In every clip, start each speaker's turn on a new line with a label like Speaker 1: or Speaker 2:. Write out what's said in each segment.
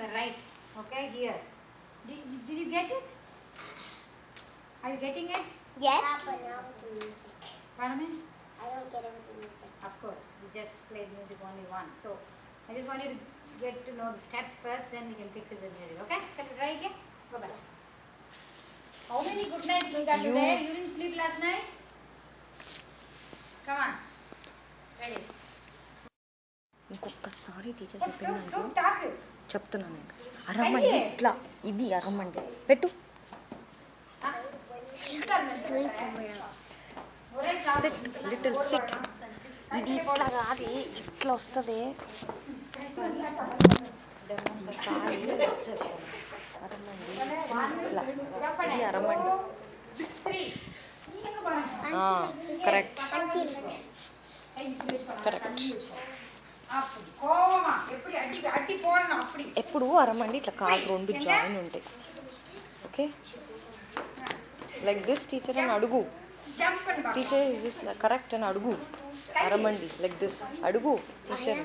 Speaker 1: the right. Okay, here. Did you get it? Are you getting it?
Speaker 2: Yes. But now with the music.
Speaker 1: Pardon me?
Speaker 2: I don't get it with the music.
Speaker 1: Of course, we just played music only once. So I just want you to get to know the steps first, then we can fix it with music. Okay? Shall we try again? Go back. How many good nights you got today? You didn't sleep last night? Come on. Ready?
Speaker 3: ఇంకొకసారి teacher చెప్పిందంటే చెప్తున్నాను అరమండి ఇట్లా ఇది అరమండి పెట్టు SIT little SIT ఇది ఇట్లా కాదు ఇట్లా వస్తుంది అరమండి ఇట్లా ఇది అరమండి కరెక్ట్ కరెక్ట్ ఎప్పుడు అరమండి ఇట్లా కాళ్ళు రెండు జాయిన్ ఉంటాయి ఓకే లైక్ దిస్ టీచర్ అని అడుగు టీచర్ ఇస్ దిస్ కరెక్ట్ అని అడుగు అరమండి లైక్ దిస్ అడుగు టీచర్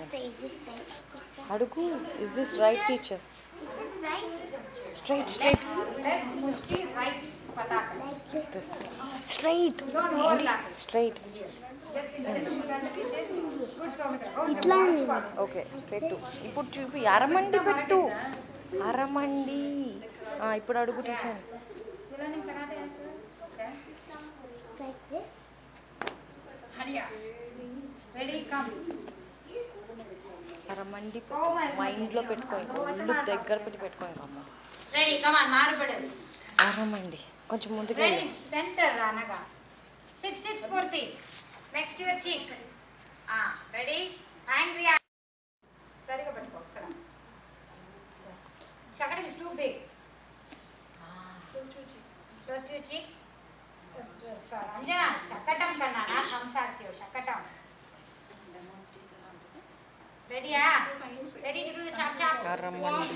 Speaker 3: అడుగు is this right teacher straight straight this straight straight okay పెట్టు ఇప్పుడు చూపి అరమండి పెట్టు అరమండి ఇప్పుడు అడుగు టీచర్ అరమండి మైండ్లో పెట్టుకోండి ఒళ్ళు దగ్గర పెట్టుకోండి అమ్మ అరమండి కొంచెం ముందుకు
Speaker 1: సెంటర్ అనగా సిట్ సిట్ స్ఫూర్తి next your cheek ready angry సరిగా పెట్టుకో ఇక్కడ చక్కటి is too big close to your cheek అంజనా శకటం కన్నా కంసాస్యో శకటం రెడీయా ready to do the chop chop
Speaker 3: అరమండి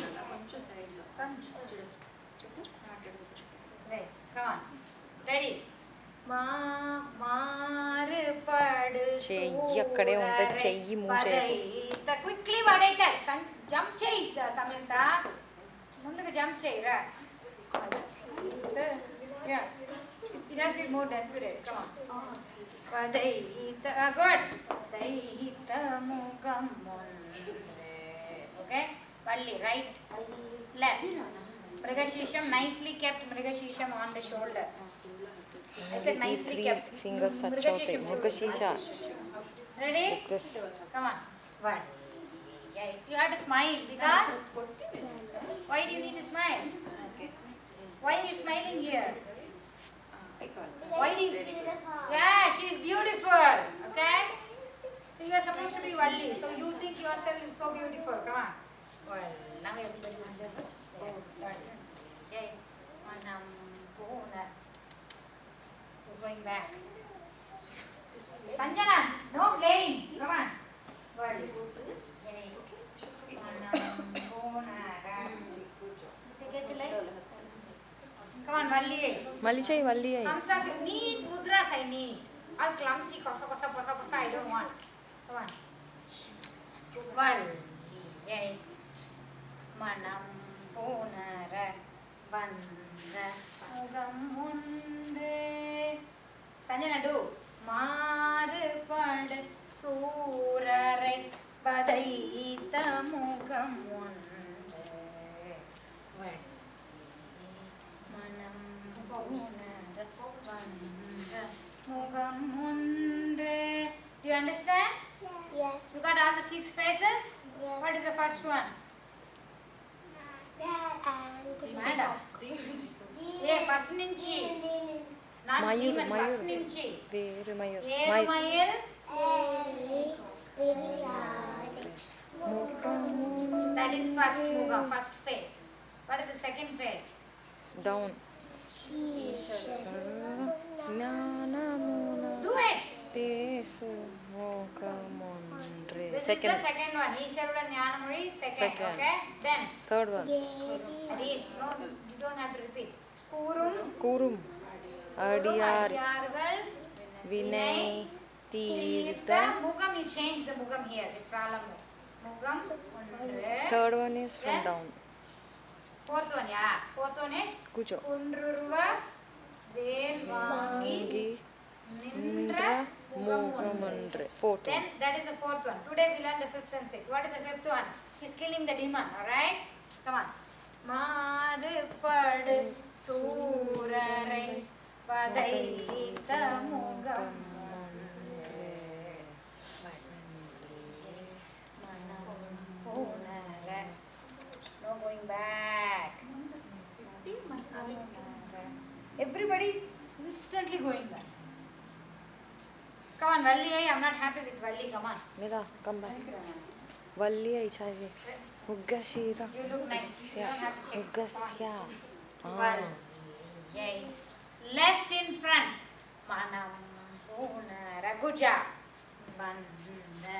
Speaker 1: రైట్ కమ్ ఆన్ రెడీ మారుపడు
Speaker 3: చెయ్యి అక్కడే ఉంటుంది చెయ్యి మూవ్ చేయకు
Speaker 1: క్విక్లీ వదైతే జంప్ చేయి సమీత ముందుకు జంప్ చేయరా it has to be more desperate come on వదైత గుడ్ వదైత ముగం okay valli right left mrigashisham nicely kept mrigashisham on the shoulder I said nicely kept
Speaker 3: fingers touch అవుతాయి Mrigashirsha
Speaker 1: ready come on one yeah you have to smile because why do you need to smile why are you smiling here why do you yeah she is beautiful okay so you are supposed to be valli so you think yourself is so beautiful come on well now everybody must have okay manam pona going back Sanjana no playing come on valli manam pona take it like come on valli
Speaker 3: మళ్ళీ చెయ్యి మళ్ళీ
Speaker 1: Hamsa need mudras I need all clumsy kosa I don't want come on valli manam ponara vanda mugam ondre Sanjana do மாறுபடு சூரரை பதைத்த முகம் ஒன்று மனம் உணர வந்த முகம் ஒன்று Do you understand?
Speaker 2: Yes.
Speaker 1: You got all the 6 faces?
Speaker 2: Yes.
Speaker 1: What is the first one? Madam. Yeah, first nunchi.
Speaker 3: Mayur
Speaker 1: first nunchi.
Speaker 3: వేరు Mayur
Speaker 1: Mayil. That is first mugam, first face. What is the second face?
Speaker 3: Down
Speaker 1: Do it.
Speaker 3: Face మోకమొండ్రే
Speaker 1: This
Speaker 3: second
Speaker 1: is the second one. Isharuda Jnanamuri, second. Okay. Then.
Speaker 3: Third one
Speaker 1: Read. No, you don't have to repeat. Kurum.
Speaker 3: కూరుం అడియార్
Speaker 1: Adiyargal.
Speaker 3: Vinay తీర్థ
Speaker 1: Mugam, you change the mugam here with pralambas. Mugam.
Speaker 3: Third one is from down
Speaker 1: Fourth one, yeah. Fourth one is
Speaker 3: Kucho.
Speaker 1: Kundruruva Velvangi Nindra
Speaker 3: Mugamundre. Fourth
Speaker 1: Then
Speaker 3: one.
Speaker 1: that is the fourth one. Today we learned the fifth and sixth. What is the fifth one? He's killing the demon. Alright? Come on. Madupad Surarai Vadaita Mugam No going back. Everybody instantly going back. Come on, Valli, I'm not happy with Valli. Come on.
Speaker 3: Meda, come back. Valli ai chahiye. Muggashira.
Speaker 1: You look nice. You don't have to check.
Speaker 3: Muggasya.
Speaker 1: Yay. Left in front. Manam Puna Raguja. Banda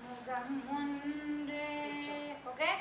Speaker 1: Mugam Munde. Okay?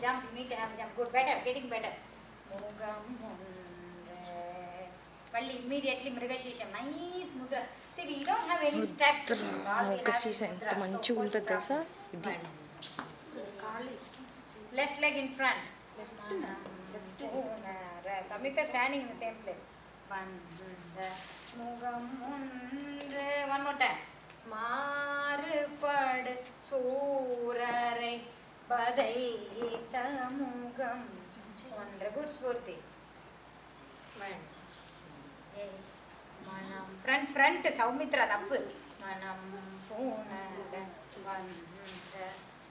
Speaker 1: Jump, you need to have a jump. Good, better, getting better. Valli, immediately Mrigashisham. Nice mudra. See, we don't have any steps.
Speaker 3: Mrigashisham ఎంత మంచిగా ఉంటుంది తెలుసా ఇది.
Speaker 1: Left leg in front. Samyukta standing in the same place. One more time. Marupad Surarai Badaita Mugam. Good Spurti. Manam front Saumitra Tappu. Manam Punada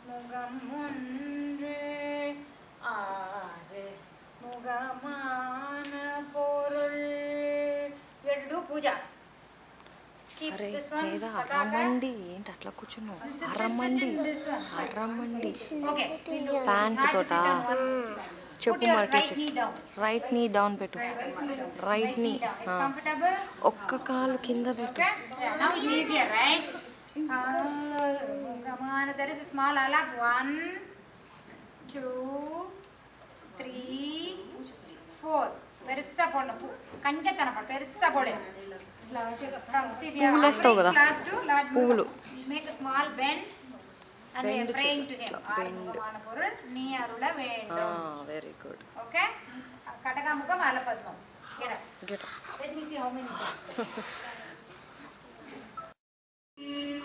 Speaker 1: Mugam Mundre Are Mugamana Porul. You have to do puja. Keep this one.
Speaker 3: అరమండి ఏంటి అట్లా కూర్చున్నావు అరమండి
Speaker 1: Okay.
Speaker 3: Pant తోట చెప్పు మరి right నీ down పెట్టు right నీ ఒక్క కాలు కింద పెట్టు.
Speaker 1: Now it's easier, right? There is a small alap. 1, 2, 3, 4. பெருசா போடணும் கஞ்சத்தன போட பெருசா போடு.
Speaker 3: పువ్వులు వేస్తావు కదా పువ్వులు.
Speaker 1: Make a small bend and we are praying to him. பொருள் நீ அருள வேண்டும்.
Speaker 3: Very good.
Speaker 1: Okay? கடகாமுகம் அலபத்மம். Get up. Let me see how many.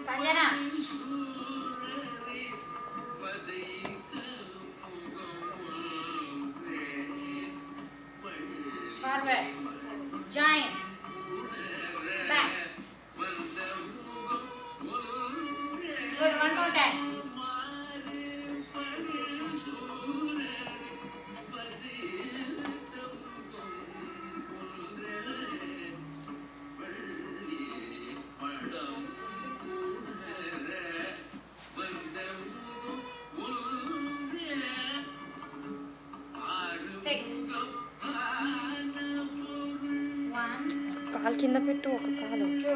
Speaker 1: Sanjana. Forward. Join. Back. Good. One more time.
Speaker 3: కాలు కింద పెట్టు, ఒక కాలు.
Speaker 1: 2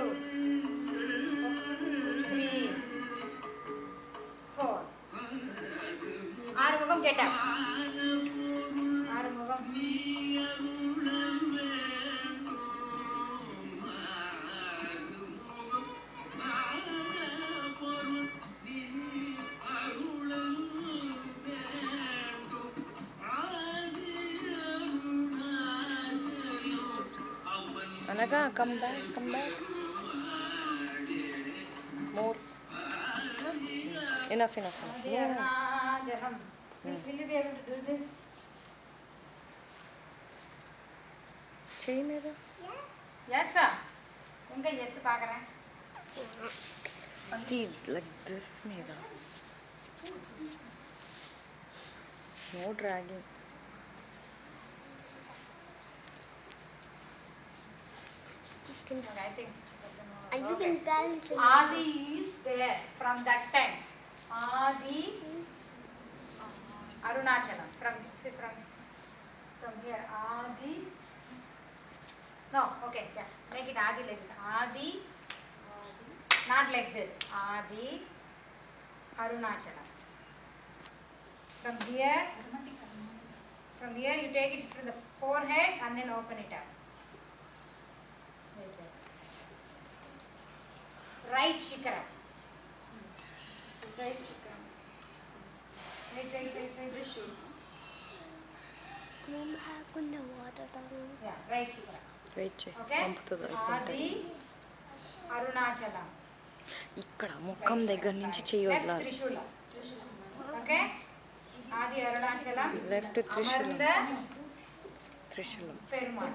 Speaker 1: 3 4 ఆరుముఖం get up. ఆరుముఖం.
Speaker 3: అనగా come back. More. Enough.
Speaker 1: Arunachalam. Will you be able to do this?
Speaker 3: చేయి మీద.
Speaker 1: Yes sir. ఇంకా చేసి పాకరా.
Speaker 3: See like this మీద. No dragging.
Speaker 1: I think.
Speaker 2: And you can balance it.
Speaker 1: Adi is there from that time. Adi Arunachalam from here. Adi. No, okay, yeah. Make it Adi like this. Adi. Not like this. Adi Arunachalam. From here you take it from the forehead and then open it up. Right Shikara. Right Shikara. Wait. Yeah, right Shikara.
Speaker 3: Wait చేయి.
Speaker 1: Okay.
Speaker 3: పంపుతుంది.
Speaker 1: Adi Arunachalam.
Speaker 3: ఇక్కడ ముఖం దగ్గర నుంచి చెయ్యి
Speaker 1: Left
Speaker 3: వదలాలి.
Speaker 1: Trishula. Okay. Adi Arunachalam.
Speaker 3: Left త్రిశూలం.
Speaker 1: Amartha
Speaker 3: త్రిశూలం.
Speaker 1: Perumal.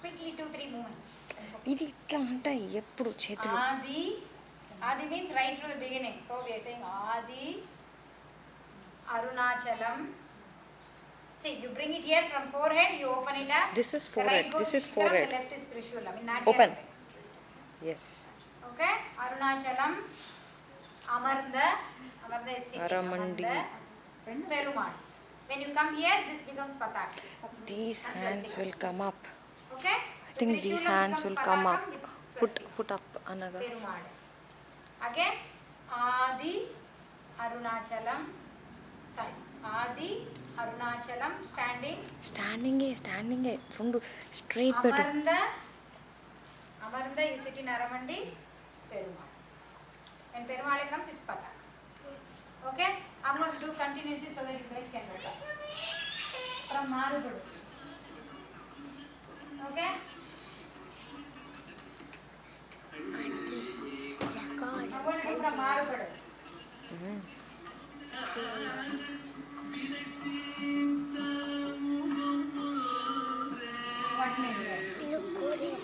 Speaker 1: Quickly 2-3 movements.
Speaker 3: ఇది ఇట్లా ఉంటాయి ఎప్పుడు చేతులు.
Speaker 1: Adi means right from the beginning. So we are saying Adi Arunachalam. See, you bring it here from forehead, you open it up.
Speaker 3: This is forehead.
Speaker 1: The right goes
Speaker 3: This is
Speaker 1: Shikara,
Speaker 3: forehead.
Speaker 1: The left is Trishulam.
Speaker 3: Open. Yes.
Speaker 1: Okay. Arunachalam. Amartha is sitting.
Speaker 3: Aramandi.
Speaker 1: Amartha, Perumal. When you come here, this becomes Pataka.
Speaker 3: These hands will come up.
Speaker 1: Okay.
Speaker 3: I think these hands will come up. Put up anaga.
Speaker 1: Perumal. Again, Adi Arunachalam. Sorry, Adi Arunachalam standing. Standing.
Speaker 3: From straight పెట్టు.
Speaker 1: Amartha, you sit in Aramandi. Perumal. When Perumal comes, it's Pataka. Okay? I'm going to do continuously so that you guys can look up. From Marugudu. Okay? I'm going to do from Marugudu.
Speaker 2: Look good here.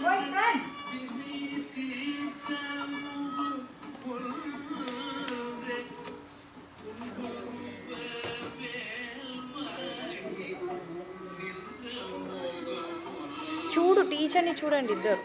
Speaker 1: Go in front.
Speaker 3: చూడు టీచర్ని చూడండి ఇద్దరు.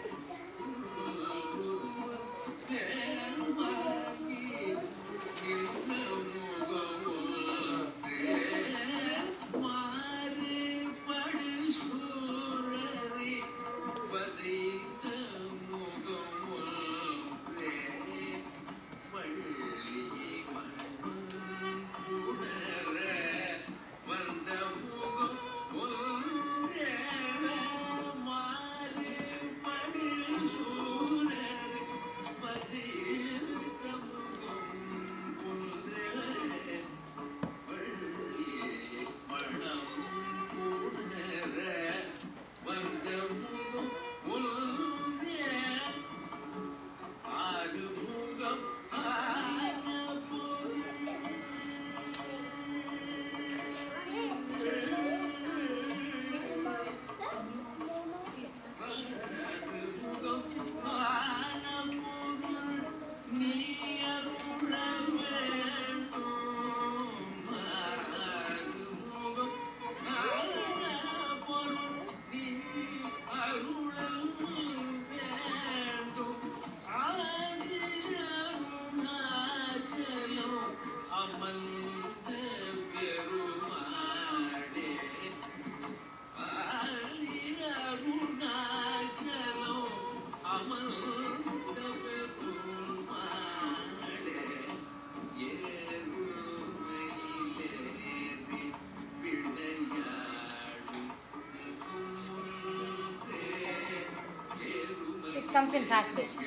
Speaker 1: comes in fast bit.